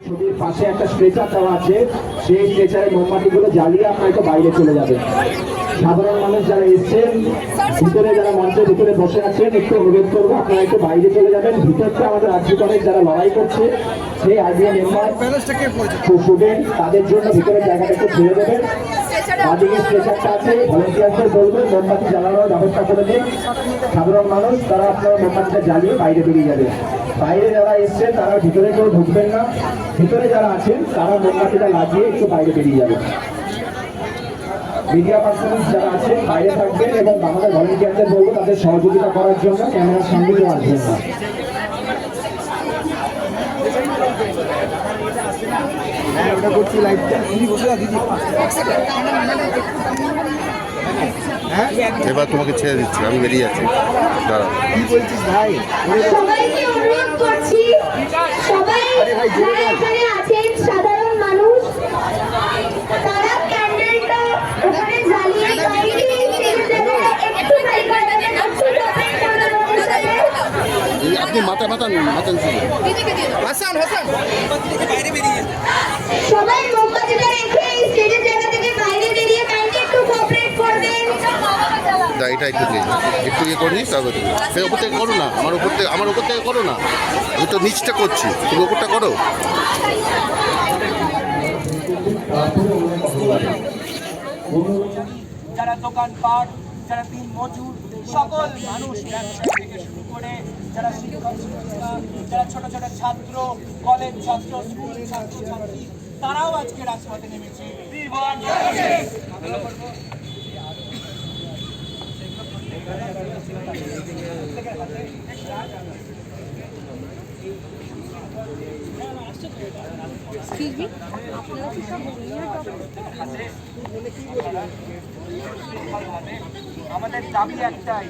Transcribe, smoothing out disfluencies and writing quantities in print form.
ছবির পাশে একটা স্ট্রেচার দেওয়া আছে, সেই স্ট্রেচারের মোমবাতিগুলো জ্বালিয়ে আপনারা একটু বাইরে চলে যাবেন। সাধারণ মানুষ যারা এসছেন, ভিতরে যারা মঞ্চের ভিতরে বসে আছেন, একটু অনুরোধ করবো আপনারা একটু বাইরে চলে যাবেন। ভিতরটা আমাদের আর্যিকনের যারা লড়াই করছে, সেই আইডিয়া মেম্বার স্টুডেন্ট, তাদের জন্য ভিতরে জায়গাটা একটু ছেড়ে দেবেন। বাদিকে স্ট্রেচারটা আছে, ভলেন্টিয়ারদের বলবো মোমবাতি জ্বালানোর ব্যবস্থা করে দিন। সাধারণ মানুষ তারা আপনারা মোমবাতিটা জ্বালিয়ে বাইরে বেরিয়ে যাবেন। বাইরে যারা এসছেন তারা ভিতরে কেউ ঢুকবেন না, ভিতরে যারা আছেন তারা মোমবাতিটা লাগিয়ে একটু বাইরে বেরিয়ে যাবেন। মিডিয়া পার্সন যারা আছেন বাইরে থাকবেন এবং আমাদের ভলেন্টিয়ারদের বলবো তাদের সহযোগিতা করার জন্য ক্যামেরার সামনে কেউ আসবেন না। এবার তোমাকে ছেড়ে দিচ্ছি, আমি বেরিয়ে যাচ্ছি। দাঁড়াও, কি বলছিস ভাই? সবাইকে অনুরোধ করছি, সবাই যারা এখানে আছেন সাধারণ মানুষ, তারা ক্যান্ডেলটা ওখানে জ্বালিয়ে বাইরে একটু বাইরে আপনি মাথা মাথা নিন, মাথা নিন। সবাই মোমবাতিটা রেখে স্টেজের জায়গা থেকে বাইরে বেরিয়ে কাইন্ডলি একটু কোঅপারেট করবেন। এটা একটু দিন, একটু ইয়ে করে নিস, তারপর সে ওপর থেকে করো না, আমার উপর থেকে করো না। আমি তো নিচটা করছি, তুমি ওপরটা করো। যারা দোকানপাট, যারা দিন মজুর, সকল মানুষ ব্যবসা থেকে শুরু করে যারা শিক্ষক শিক্ষিকা, যারা ছোট ছোট ছাত্র, কলেজ ছাত্র, স্কুল ছাত্র ছাত্রী, তারাও আজকে রাজপথে নেমেছে। আমাদের দাবি একটাই,